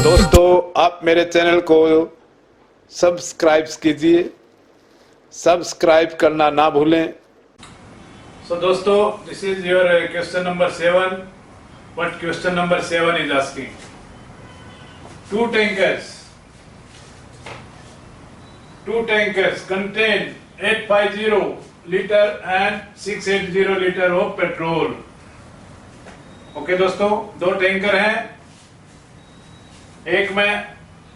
दोस्तों आप मेरे चैनल को सब्सक्राइब कीजिए, सब्सक्राइब करना ना भूलें। So दोस्तों, this is your question number 7. What question number 7 is asking? Two tankers contain 850 liter and 680 liter of petrol. Okay दोस्तों, दो टैंकर हैं, एक में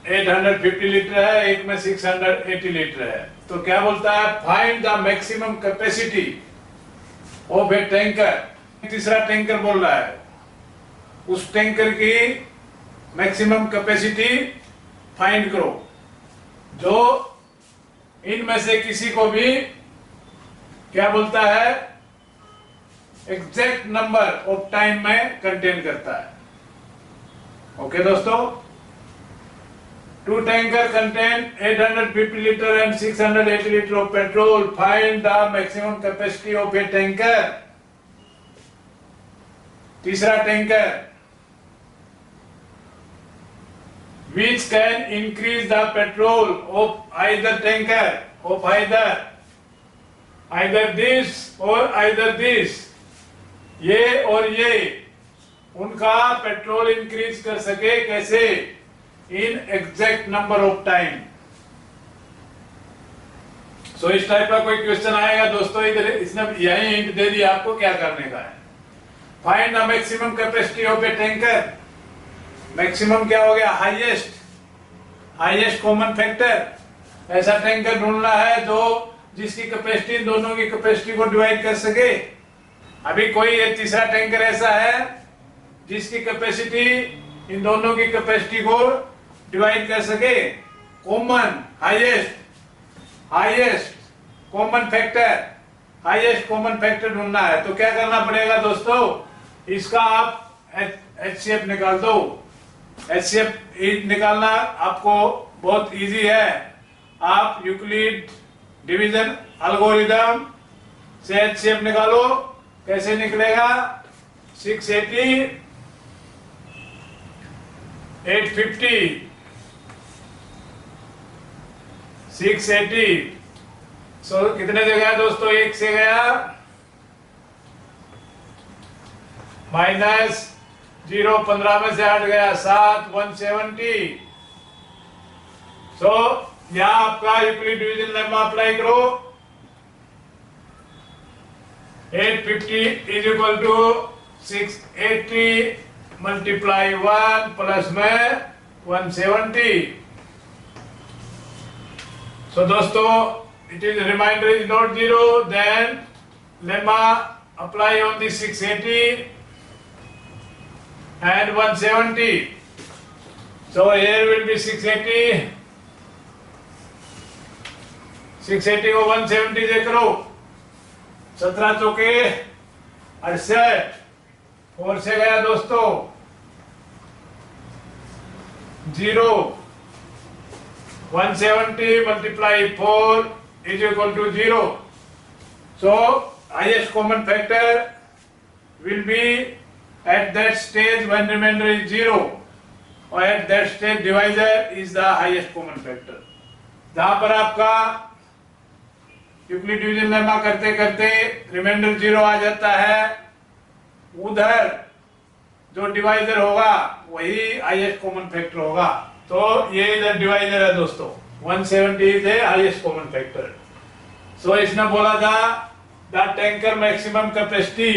850 लीटर है, एक में 680 लीटर है। तो क्या बोलता है, find the maximum capacity of a tanker. तीसरा टैंकर बोल रहा है उस टैंकर की मैक्सिमम कैपेसिटी फाइंड करो जो इनमें से किसी को भी क्या बोलता है, एग्जैक्ट नंबर ऑफ टाइम में कंटेन करता है। ओके दोस्तों, two tanker contain 850 litre and 680 litre of petrol. Find the maximum capacity of a tanker. तीसरा tanker which can increase the petrol of either tanker, of either this or either this, ये और ये उनका petrol increase कर सके, कैसे, in exact number of time. So इस type का कोई क्वेश्चन आएगा दोस्तों, इधर इसने यही हिंट दे दिया आपको क्या करने का है। Find the maximum capacity of a tanker. Maximum क्या हो गया, हाईएस्ट कॉमन फैक्टर। ऐसा टैंकर ढूंढना है जो जिसकी कैपेसिटी दोनों की कैपेसिटी को डिवाइड कर सके। अभी कोई ये तीसरा टैंकर ऐसा है जिसकी कैपेसिटी इन दोनों की कैपेसिटी को डिवाइड कर सके। कॉमन हाईएस्ट कॉमन फैक्टर ढूंढना है। तो क्या करना पड़ेगा दोस्तों, इसका आप एचसीएफ निकाल दो। एचसीएफ निकालना आपको बहुत इजी है। आप यूक्लिड डिवीजन एल्गोरिथम से एचसीएफ निकालो। कैसे निकलेगा, 680 850 680। सो कितने से गया दोस्तों, एक से गया, माइनस 0 15 में से हट गया 7 170। सो यहां आपका यूक्लिड डिवीजन लेमा अप्लाई करो। 850 is equal to 680 multiply 1 plus में 170। सो दोस्तों, it is remainder is not 0, then lemma apply on the 680 and 170. So here will be 680 को 170 से करो, 17 चौके 68। 4 से गया दोस्तों 0। 170 multiply 4 is equal to 0। So highest common factor will be at that stage when remainder is 0, or at that stage divisor is the highest common factor। जहां पर आपका यूक्लिड डिवीजन लेमा करते करते रिमाइंडर 0 आ जाता है, उधर जो डिवाइजर होगा वही हाईएस्ट कॉमन फैक्टर होगा। तो ये इधर डिवाइजर है दोस्तों, 170 इज हाईएस्ट कॉमन फैक्टर। सो इसने बोला था the tanker maximum capacity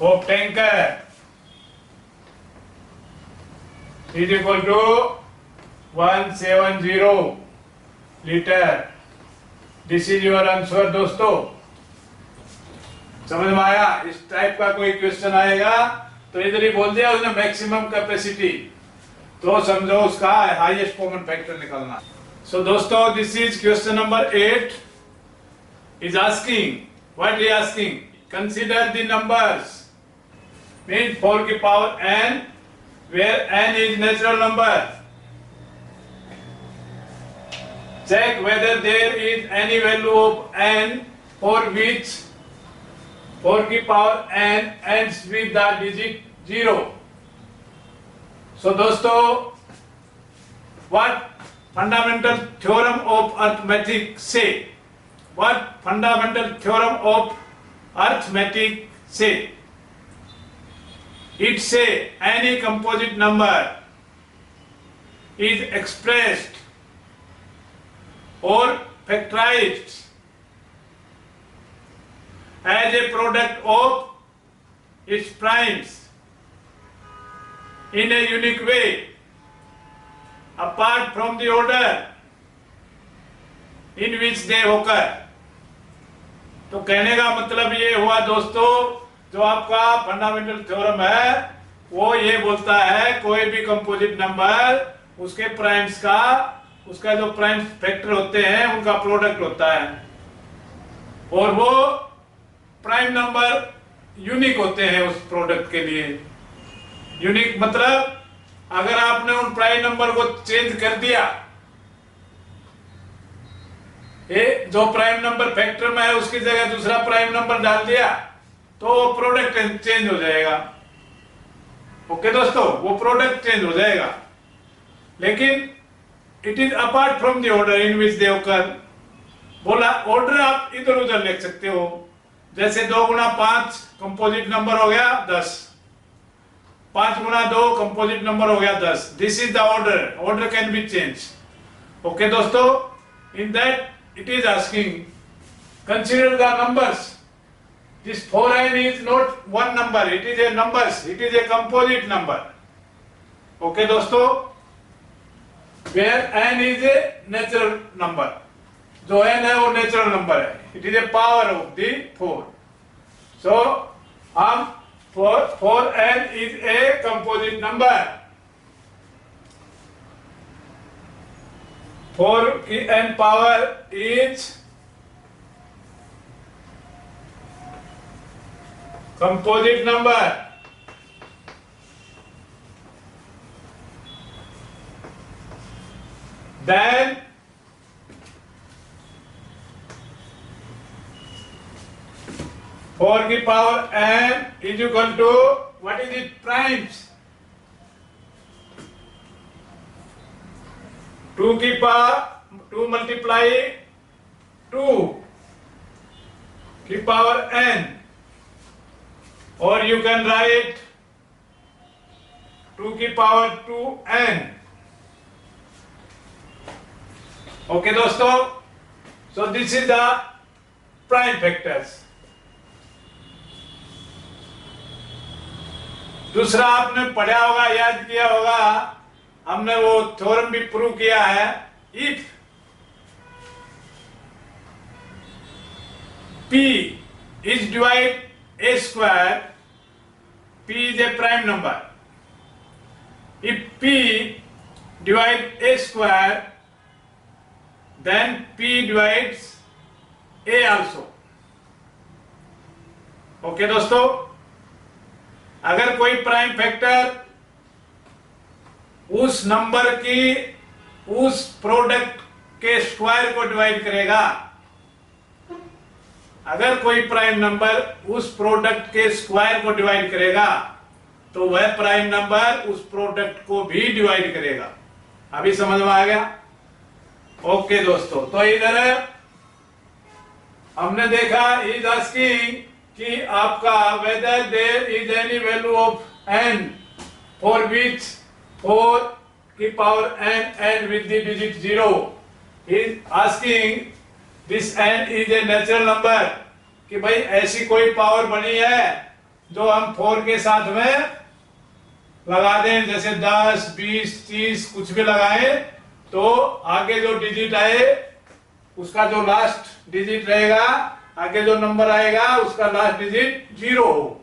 of tanker is equal to 170 liter। This is your answer दोस्तों। समझ में आया? इस टाइप का कोई क्वेश्चन आएगा तो इधर ही बोल दिया उसने मैक्सिमम कैपेसिटी, तो समझो उसका हाईएस्ट कॉमन फैक्टर निकालना। सो दोस्तों, this is question number 8 is asking, what is asking, consider the numbers mean 4 की power n where n is natural number। check whether there is any value of n for which 4 की power n ends with the digit 0. So दोस्तों, what fundamental theorem of arithmetic say? What fundamental theorem of arithmetic say? It say any composite number is expressed or factorized as a product of its primes in a unique way apart from the order in which they occur. तो कहने का मतलब ये हुआ दोस्तों, जो आपका fundamental theorem है वो ये बोलता है कोई भी कंपोजिट नंबर उसके प्राइम्स का, उसका जो प्राइम फैक्टर होते हैं उनका प्रोडक्ट होता है और वो प्राइम नंबर यूनिक होते हैं उस प्रोडक्ट के लिए। यूनिक मतलब अगर आपने उन प्राइम नंबर को चेंज कर दिया, जो प्राइम नंबर फैक्टर में है उसकी जगह दूसरा प्राइम नंबर डाल दिया तो वो प्रोडक्ट चेंज हो जाएगा। ओके दोस्तों, वो प्रोडक्ट चेंज हो जाएगा, लेकिन it is apart from the order in which they occur. बोला ऑर्डर आप इधर उधर लिख सकते हो, जैसे 2 गुणा 5 कंपोजिट नंबर हो गया 10, 5 गुणा 2 कंपोजिट नंबर हो गया 10। This is the order, order can be change. Okay दोस्तों, in that it is asking, consider the numbers. This 4n is not one number, it is a numbers, it is a composite number. Okay दोस्तों, where n is a natural number, जो n है वो natural number है, it is a power of the 4. So हम 4n is a composite number. 4 की n power is composite number. Then four की power n is equal to what is it? Primes. 2 की power 2 multiply 2 की power n, और you can write 2 की power 2n. Okay दोस्तों, so this is the prime factors. दूसरा आपने पढ़ा होगा, याद किया होगा, हमने वो थ्योरम भी प्रूव किया है। If P is divide a square, P is a prime number. If P divide a square, then P divides A also. Okay दोस्तों, अगर कोई प्राइम फैक्टर उस नंबर की उस प्रोडक्ट के स्क्वायर को डिवाइड करेगा, अगर कोई प्राइम नंबर उस प्रोडक्ट के स्क्वायर को डिवाइड करेगा तो वह प्राइम नंबर उस प्रोडक्ट को भी डिवाइड करेगा। अभी समझ में आ गया? ओके दोस्तों, तो इधर हमने देखा इज आस्किंग कि आपका whether there is any value of n for which 4 की power n and with the digit 0 is asking this n is a natural number, कि भाई ऐसी कोई पावर बनी है जो हम 4 के साथ में लगा दें, जैसे 10, 20, 30 कुछ भी लगाएं तो आगे जो डिजिट आए उसका जो लास्ट डिजिट रहेगा, आगे जो नंबर आएगा उसका लास्ट डिजिट 0 हो।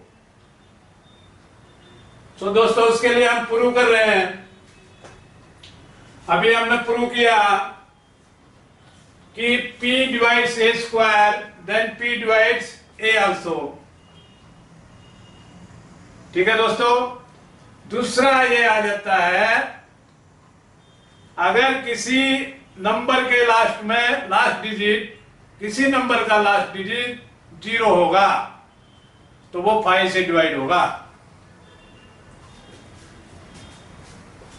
तो दोस्तों उसके लिए हम प्रूव कर रहे हैं। अभी हमने प्रूव किया कि P divides A square, then P divides A also। ठीक है दोस्तों, दूसरा ये आ जाता है, अगर किसी नंबर के लास्ट में लास्ट डिजिट, किसी नंबर का लास्ट डिजिट 0 होगा तो वो 5 से डिवाइड होगा।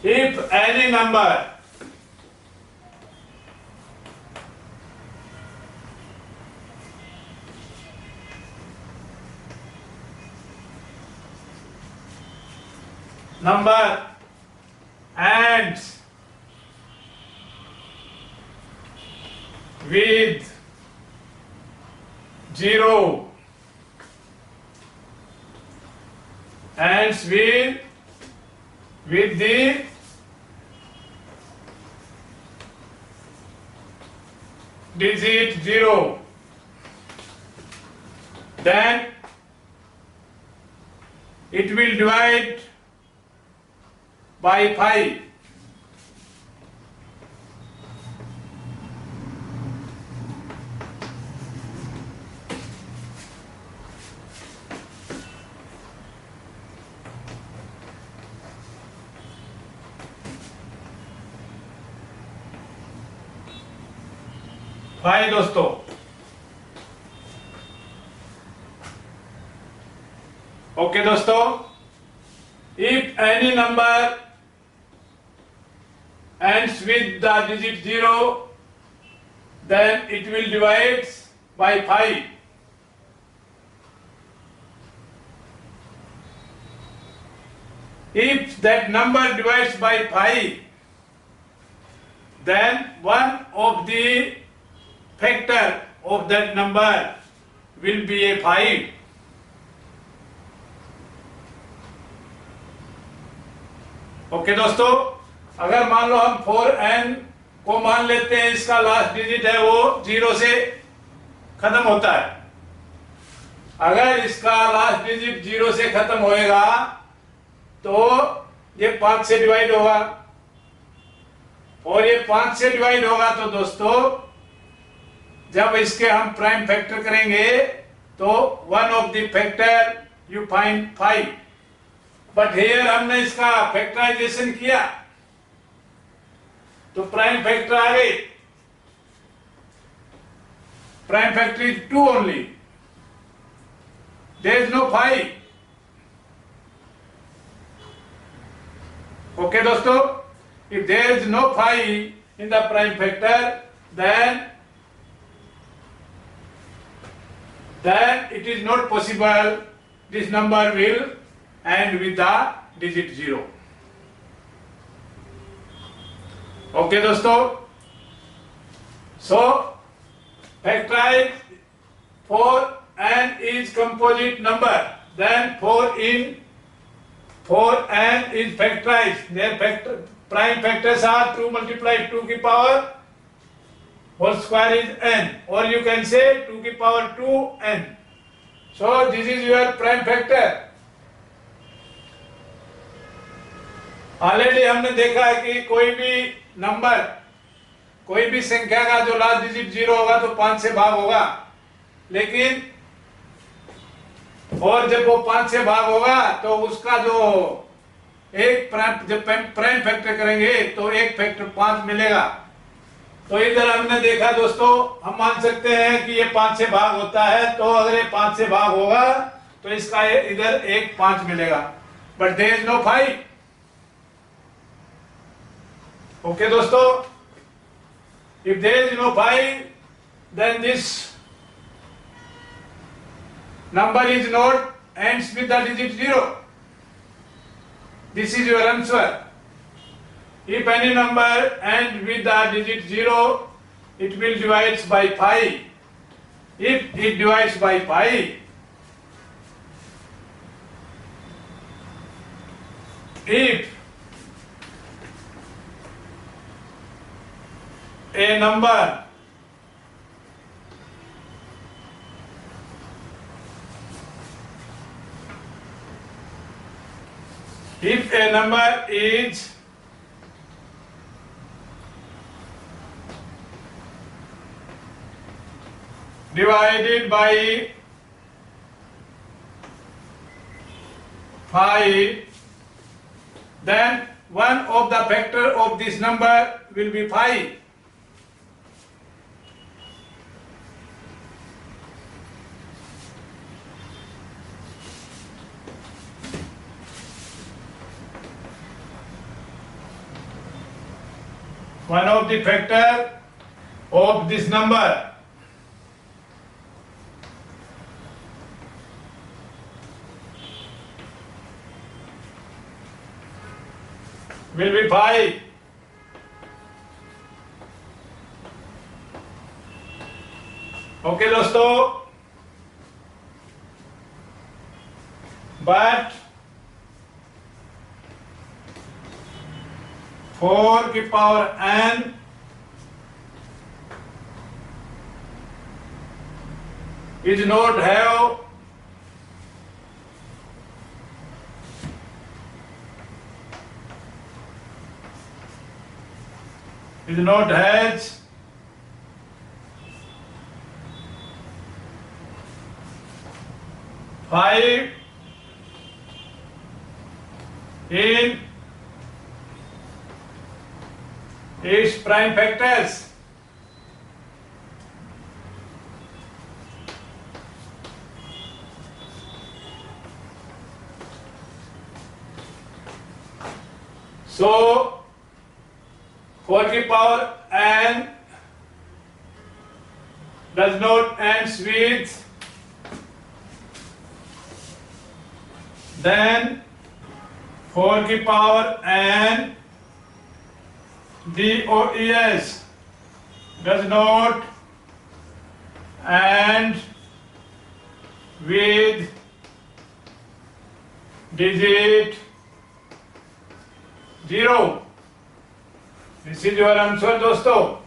If any number ends with 0, ends with the digit 0, then it will divide by 5. भाई दोस्तों, ओके दोस्तों, if any number ends with the digit 0, then it will divide by 5. If that number divides by 5, then one of the factor of that number will be a 5. Okay दोस्तों, अगर मान लो हम 4n को मान लेते हैं, इसका लास्ट डिजिट है वो 0 से खत्म होता है। अगर इसका लास्ट डिजिट 0 से खत्म होएगा तो ये 5 से डिवाइड होगा, और ये 5 से डिवाइड होगा तो दोस्तों जब इसके हम प्राइम फैक्टर करेंगे तो one of the factor you find 5, but here हमने इसका फैक्टराइजेशन किया तो प्राइम फैक्टर आ गई। Prime factor is 2 only, there is no 5। Okay दोस्तों, if there is no 5 in the prime factor, then it is not possible this number will end with the digit 0. Okay दोस्तों, so factorize 4n is composite number, then 4n is factorized. Their prime factors are 2 multiplied 2 की power whole square is n, or you can say 2 की power 2n. So this is your prime factor. Already हमने देखा है कि कोई भी number, कोई भी संख्या का जो लास्ट डिजिट 0 होगा तो 5 से भाग होगा, लेकिन और जब वो 5 से भाग होगा तो उसका जो एक जब प्राइम फैक्टर करेंगे तो एक फैक्टर 5 मिलेगा। तो इधर हमने देखा दोस्तों, हम मान सकते हैं कि ये 5 से भाग होता है, तो अगर ये 5 से भाग होगा तो इसका इधर एक 5 मिलेगा, but there is no 5। Okay दोस्तों, if there is no 5, then this number is not ends with the digit 0. This is your answer. If any number ends with the digit 0, it will divide by 5. If it divides by 5, if a number is divided by 5, then one of the factor of this number will be 5. one of the factor of this number. Will be 5. Okay दोस्तों, but 4 की power n is not have has 5 in its prime factors. So 4 की power n does not ends with then 4 की power n DOES does not end with digit 0. This is your answer दोस्तों.